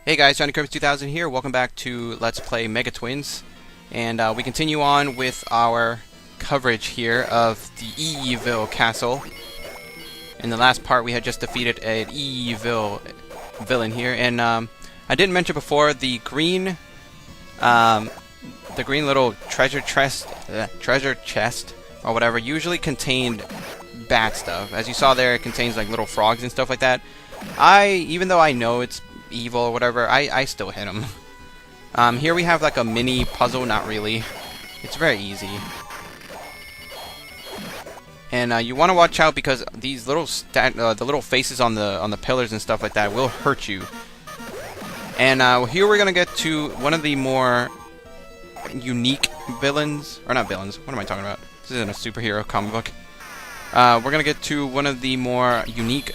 Hey guys, Johnny Crims 2000 here. Welcome back to Let's Play Mega Twins, and we continue on with our coverage here of the Evil Castle. In the last part, we had just defeated an evil villain here, and I didn't mention before the green little treasure chest or whatever usually contained bad stuff. As you saw there, it contains like little frogs and stuff like that. Even though I know it's evil or whatever, I still hit him. Here we have like a mini puzzle, not really. It's very easy. And you want to watch out because these little the little faces on the pillars and stuff like that will hurt you. And here we're gonna get to one of the more unique villains, or not villains. What am I talking about? This isn't a superhero comic book. We're gonna get to one of the more unique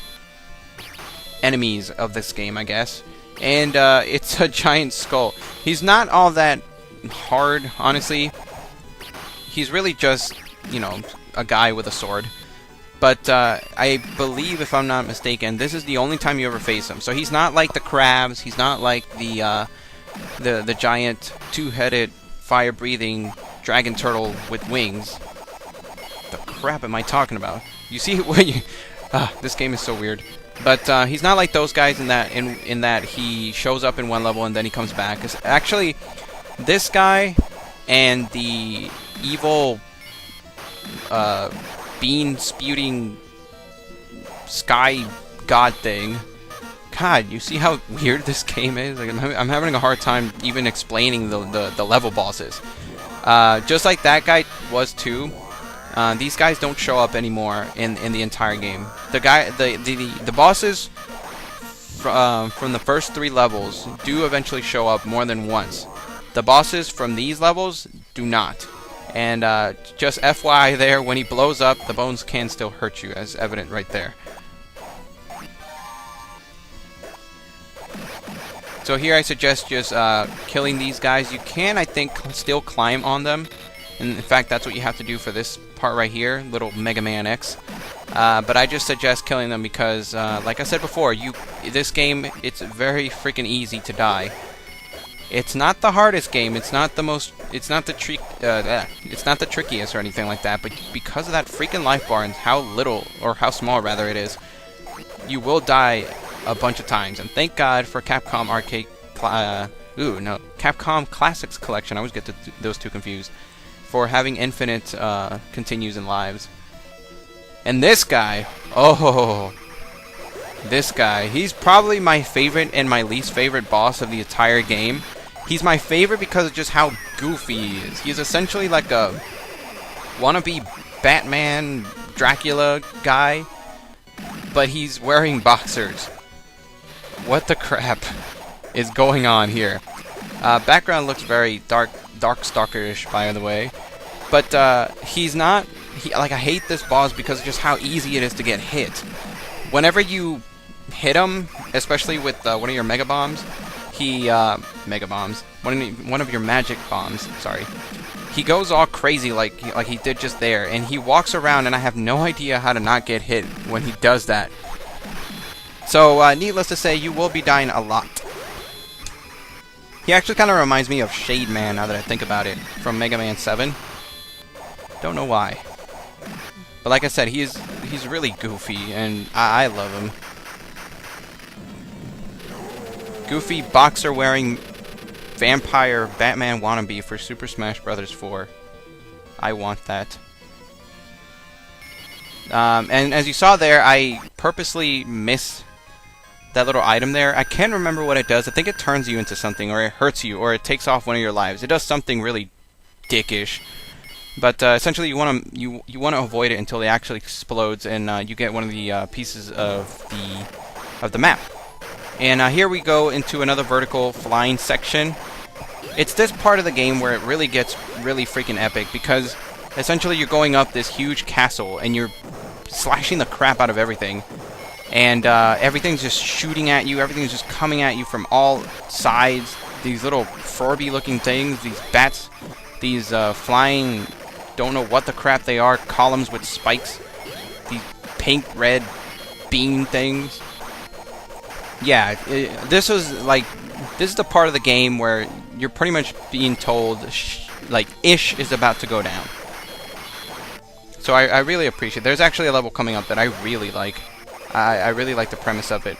enemies of this game, I guess, and it's a giant skull. He's not all that hard, honestly. He's really just, you know, a guy with a sword. But I believe, if I'm not mistaken, this is the only time you ever face him. So he's not like the crabs. He's not like the giant two-headed fire-breathing dragon turtle with wings. The crap am I talking about? You see when you? This game is so weird. But he's not like those guys in that he shows up in one level and then he comes back. 'Cause actually, this guy and the evil bean spewting sky god thing. God, you see how weird this game is? Like, I'm having a hard time even explaining the level bosses. Just like that guy was too. These guys don't show up anymore in the entire game. The bosses from the first 3 levels do eventually show up more than once. The bosses from these levels do not. And just FYI there, when he blows up, the bones can still hurt you, as evident right there. So here I suggest just killing these guys. You can, I think, still climb on them. And in fact, that's what you have to do for this part right here, little Mega Man X. But I just suggest killing them because, like I said before, this game, it's very freaking easy to die. It's not the hardest game. It's not the most. It's not the trickiest or anything like that. But because of that freaking life bar and how little, or how small rather, it is, you will die a bunch of times. And thank God for Capcom Capcom Classics Collection. I always get those two confused. For having infinite continues and lives. And this guy, this guy, he's probably my favorite and my least favorite boss of the entire game. He's my favorite because of just how goofy he is. He's essentially like a wannabe Batman Dracula guy, but he's wearing boxers. What the crap is going on here? Background looks very Darkstalker-ish, by the way, but he's not. Like, I hate this boss because of just how easy it is to get hit. Whenever you hit him, especially with one of your mega bombs, one of your magic bombs. Sorry, he goes all crazy like he did just there, and he walks around, and I have no idea how to not get hit when he does that. So, needless to say, you will be dying a lot. He actually kind of reminds me of Shade Man, now that I think about it, from Mega Man 7. Don't know why. But like I said, he's really goofy, and I love him. Goofy boxer-wearing vampire Batman wannabe for Super Smash Bros. 4. I want that. And as you saw there, I purposely missed that little item there. I can't remember what it does. I think it turns you into something, or it hurts you, or it takes off one of your lives. It does something really dickish. But essentially, you want to avoid it until it actually explodes, and you get one of the pieces of the map. And here we go into another vertical flying section. It's this part of the game where it really gets really freaking epic because essentially you're going up this huge castle and you're slashing the crap out of everything. And everything's just shooting at you. Everything's just coming at you from all sides. These little Furby-looking things, these bats, these flying, don't know what the crap they are, columns with spikes, these pink, red bean things. Yeah, this was like This is the part of the game where you're pretty much being told, like, Ish is about to go down. So I really appreciate it. There's actually a level coming up that I really like. I really like the premise of it,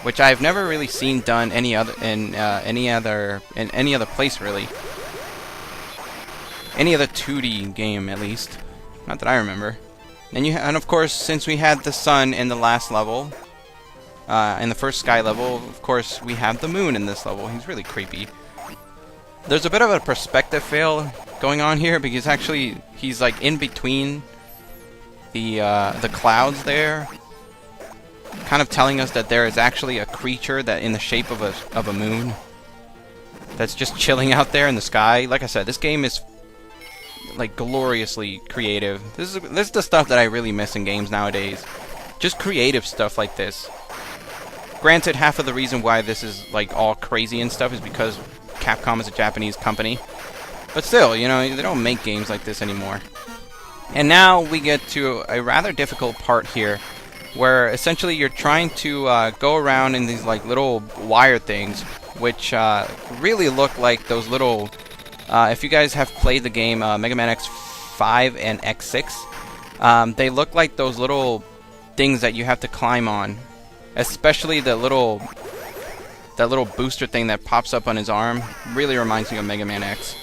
which I've never really seen done in any other place really. Any other 2D game, at least. Not that I remember. And of course, since we had the sun in the last level, in the first sky level, of course, we have the moon in this level. He's really creepy. There's a bit of a perspective fail going on here, because actually, he's like in between the clouds there, kind of telling us that there is actually a creature that in the shape of a moon that's just chilling out there in the sky. Like I said, this game is like gloriously creative. This is the stuff that I really miss in games nowadays. Just creative stuff like this. Granted, half of the reason why this is like all crazy and stuff is because Capcom is a Japanese company. But still, you know, they don't make games like this anymore. And now we get to a rather difficult part here, where essentially you're trying to go around in these like little wire things, which really look like those little... if you guys have played the game Mega Man X5 and X6, they look like those little things that you have to climb on. Especially that little booster thing that pops up on his arm. Really reminds me of Mega Man X.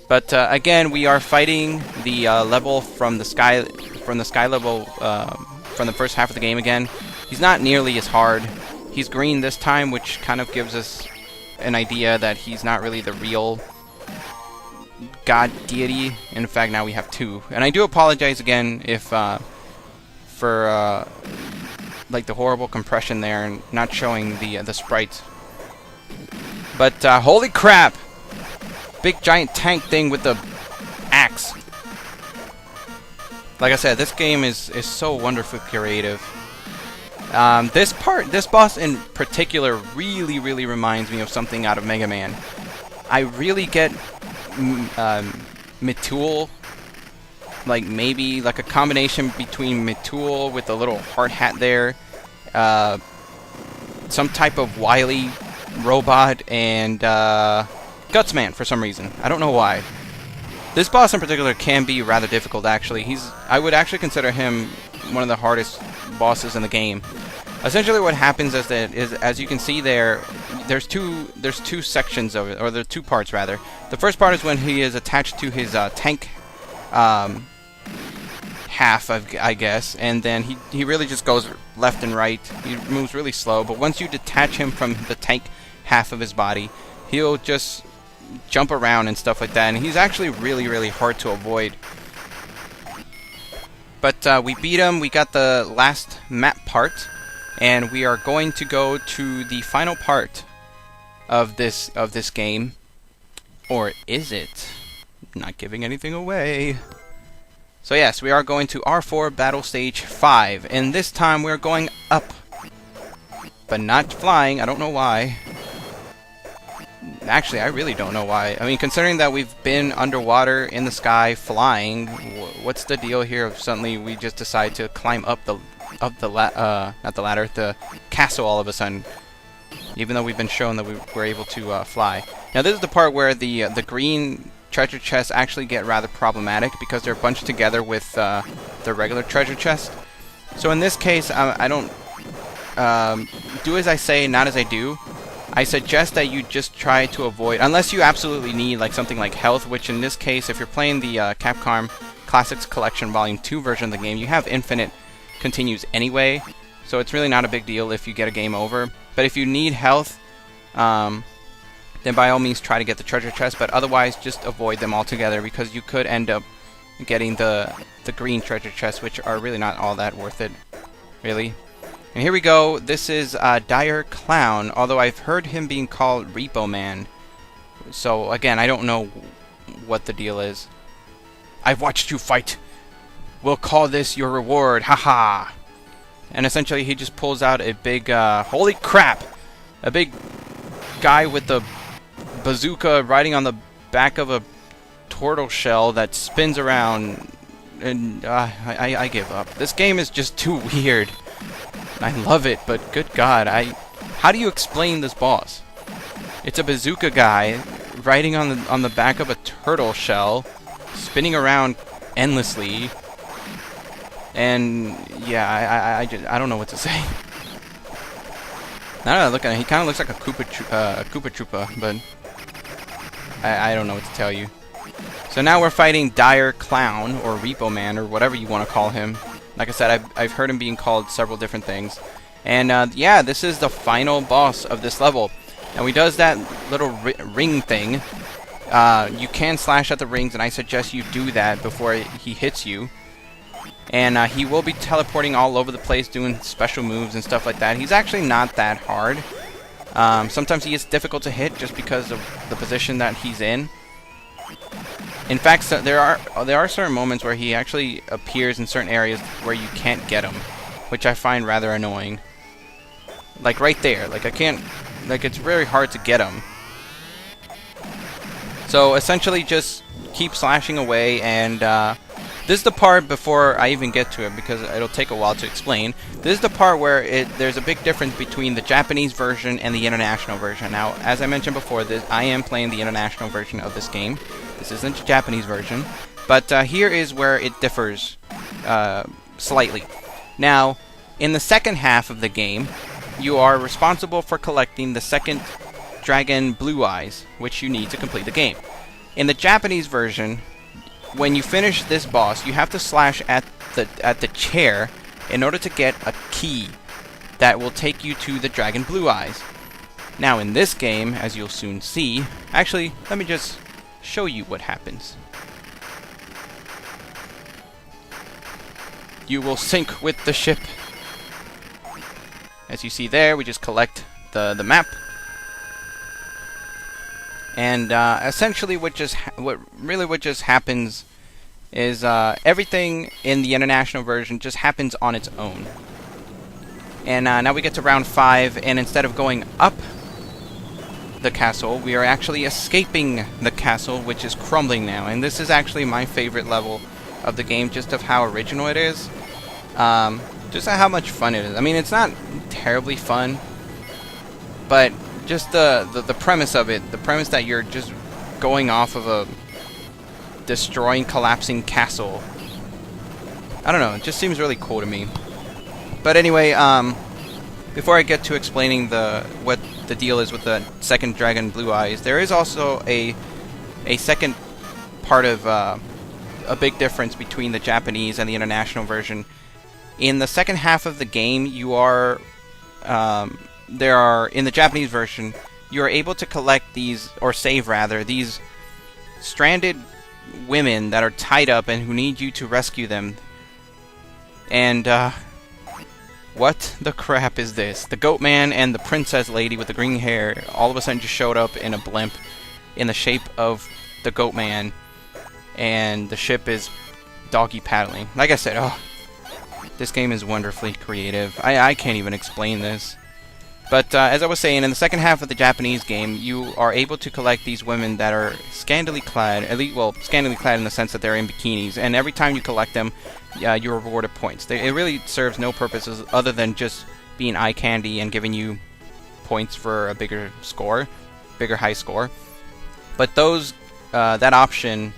But again, we are fighting the level from the sky level from the first half of the game again. He's not nearly as hard. He's green this time, which kind of gives us an idea that he's not really the real god deity. In fact, now we have two. And I do apologize again if for like the horrible compression there and not showing the sprites. But holy crap! Big giant tank thing with the axe. Like I said, this game is so wonderfully creative. This boss in particular really reminds me of something out of Mega Man. I really get Mitool, like maybe like a combination between Mitool with a little hard hat there, some type of wily robot, and Gutsman for some reason. I don't know why. This boss in particular can be rather difficult, actually. I would actually consider him one of the hardest bosses in the game. Essentially what happens is that, as you can see there, there's two sections of it, or there are two parts rather. The first part is when he is attached to his tank half, I guess, and then he really just goes left and right. He moves really slow, but once you detach him from the tank half of his body, he'll just jump around and stuff like that, and he's actually really hard to avoid. But we beat him. We got the last map part, and we are going to go to the final part of this game. Or is it? Not giving anything away. So yes, we are going to R4 Battle Stage 5, and this time we're going up, but not flying. I don't know why. Actually, I really don't know why. I mean, considering that we've been underwater, in the sky, flying, what's the deal here of suddenly we just decide to climb up the castle all of a sudden, even though we've been shown that we were able to fly. Now this is the part where the green treasure chests actually get rather problematic because they're bunched together with the regular treasure chest. So in this case, I don't do as I say, not as I do. I suggest that you just try to avoid, unless you absolutely need like something like health, which in this case, if you're playing the Capcom Classics Collection Volume 2 version of the game, you have infinite continues anyway, so it's really not a big deal if you get a game over. But if you need health, then by all means try to get the treasure chest, but otherwise just avoid them altogether, because you could end up getting the green treasure chests, which are really not all that worth it, really. And here we go. This is Dire Clown, although I've heard him being called Repo Man. So again, I don't know what the deal is. I've watched you fight. We'll call this your reward, haha. And essentially he just pulls out a big, holy crap! A big guy with the bazooka riding on the back of a turtle shell that spins around. And I give up. This game is just too weird. I love it, but good God, how do you explain this boss? It's a bazooka guy riding on the back of a turtle shell, spinning around endlessly. And yeah, I don't know what to say. Now that I look at him, he kind of looks like a Koopa Troopa, but I don't know what to tell you. So now we're fighting Dire Clown, or Repo Man, or whatever you want to call him. Like I said, I've heard him being called several different things. And yeah, this is the final boss of this level. Now he does that little ring thing. You can slash at the rings, and I suggest you do that before he hits you. And he will be teleporting all over the place, doing special moves and stuff like that. He's actually not that hard. Sometimes he is difficult to hit just because of the position that he's in. In fact, so there are certain moments where he actually appears in certain areas where you can't get him, which I find rather annoying. Like right there, like I can't, like it's very hard to get him. So essentially, just keep slashing away, and this is the part before I even get to it because it'll take a while to explain. This is the part where there's a big difference between the Japanese version and the international version. Now, as I mentioned before, I am playing the international version of this game. This isn't the Japanese version, but here is where it differs slightly. Now, in the second half of the game, you are responsible for collecting the second dragon Blue Eyes, which you need to complete the game. In the Japanese version, when you finish this boss, you have to slash at the chair in order to get a key that will take you to the dragon Blue Eyes. Now, in this game, as you'll soon see, actually, let me just show you what happens. You will sink with the ship. As you see there, we just collect the map. And essentially what just happens is everything in the international version just happens on its own. And now we get to round 5, and instead of going up the castle, we are actually escaping the castle, which is crumbling now. And this is actually my favorite level of the game, just of how original it is. Just how much fun it is. I mean, it's not terribly fun, but just the premise of it, the premise that you're just going off of a destroying, collapsing castle. I don't know, it just seems really cool to me. But anyway, before I get to explaining what the deal is with the second dragon Blue Eyes, there is also a second part of a big difference between the Japanese and the international version. In the second half of the game, you are in the Japanese version, you are able to collect these, or save rather, these stranded women that are tied up and who need you to rescue them. And what the crap is this? The goat man and the princess lady with the green hair all of a sudden just showed up in a blimp in the shape of the goat man, and the ship is doggy paddling. Like I said, oh, this game is wonderfully creative. I can't even explain this. But as I was saying, in the second half of the Japanese game, you are able to collect these women that are scantily clad, scantily clad in the sense that they're in bikinis, and every time you collect them, you're rewarded points. It really serves no purposes other than just being eye candy and giving you points for a bigger high score. But that option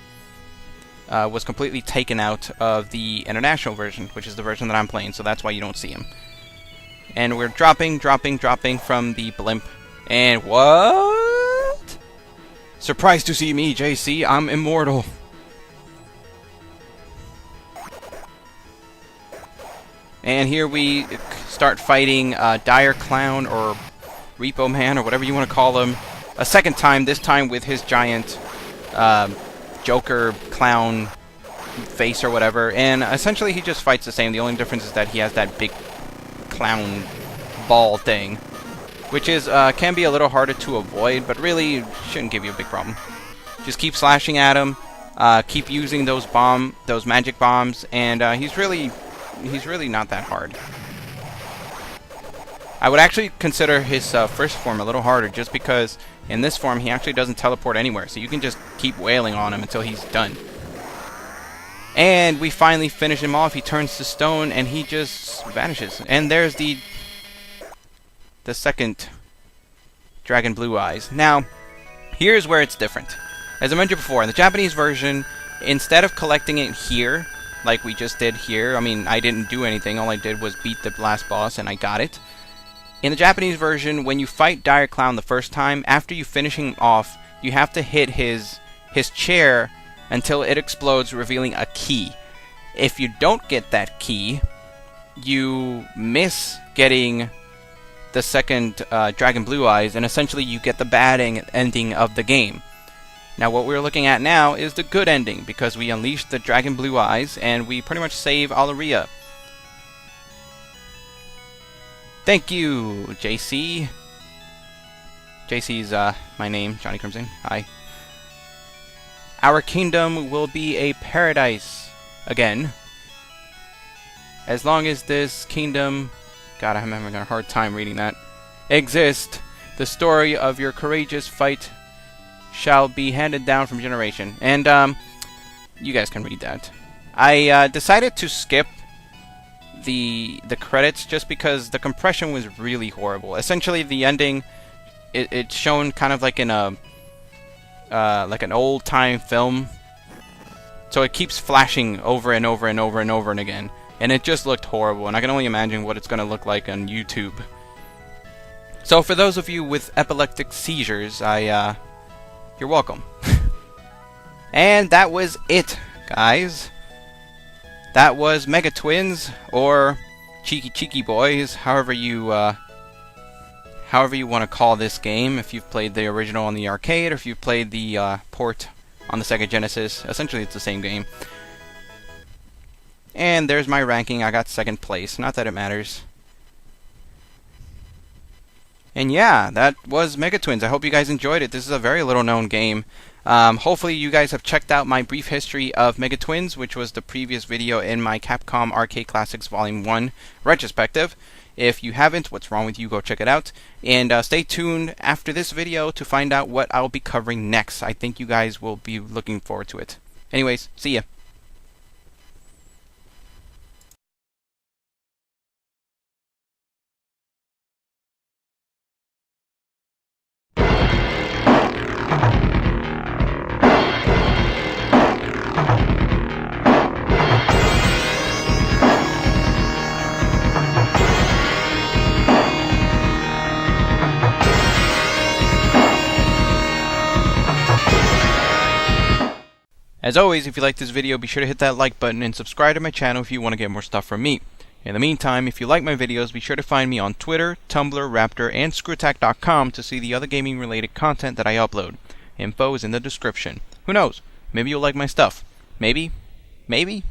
was completely taken out of the international version, which is the version that I'm playing, so that's why you don't see them. And we're dropping from the blimp. And what? Surprised to see me, JC. I'm immortal. And here we start fighting Dire Clown, or Repo Man, or whatever you want to call him, a second time, this time with his giant Joker clown face or whatever. And essentially he just fights the same. The only difference is that he has that big clown ball thing, which is can be a little harder to avoid, but really shouldn't give you a big problem. Just keep slashing at him, keep using those magic bombs, and he's really not that hard. I would actually consider his first form a little harder, just because in this form he actually doesn't teleport anywhere, so you can just keep wailing on him until he's done. And we finally finish him off. He turns to stone and he just vanishes. And there's the second Dragon Blue Eyes. Now, here's where it's different. As I mentioned before, in the Japanese version, instead of collecting it here, like we just did here, I mean, I didn't do anything, all I did was beat the last boss and I got it. In the Japanese version, when you fight Dire Clown the first time, after you finish him off, you have to hit his chair until it explodes, revealing a key. If you don't get that key, you miss getting the second Dragon Blue Eyes, and essentially you get the bad ending of the game. Now what we're looking at now is the good ending, because we unleash the Dragon Blue Eyes, and we pretty much save Alurea. Thank you, JC. JC's my name, Johnny Crimson. Hi. Our kingdom will be a paradise again. As long as this kingdom... God, I'm having a hard time reading that. Exist. The story of your courageous fight shall be handed down from generation. And, you guys can read that. I decided to skip the credits just because the compression was really horrible. Essentially, the ending, it's shown kind of like in a like an old-time film, so it keeps flashing over and over and over and over and again, and it just looked horrible, and I can only imagine what it's going to look like on YouTube. So for those of you with epileptic seizures, you're welcome. And that was it, guys. That was Mega Twins, or Chiki Chiki Boys, however you want to call this game. If you've played the original on the arcade, or if you've played the port on the Sega Genesis, essentially it's the same game. And there's my ranking. I got second place. Not that it matters. And yeah, that was Mega Twins. I hope you guys enjoyed it. This is a very little known game. Hopefully you guys have checked out my brief history of Mega Twins, which was the previous video in my Capcom Arcade Classics Volume 1 retrospective. If you haven't, what's wrong with you? Go check it out. And stay tuned after this video to find out what I'll be covering next. I think you guys will be looking forward to it. Anyways, see ya. As always, if you like this video, be sure to hit that like button and subscribe to my channel if you want to get more stuff from me. In the meantime, if you like my videos, be sure to find me on Twitter, Tumblr, Raptr, and Screwattack.com to see the other gaming-related content that I upload. Info is in the description. Who knows? Maybe you'll like my stuff. Maybe. Maybe.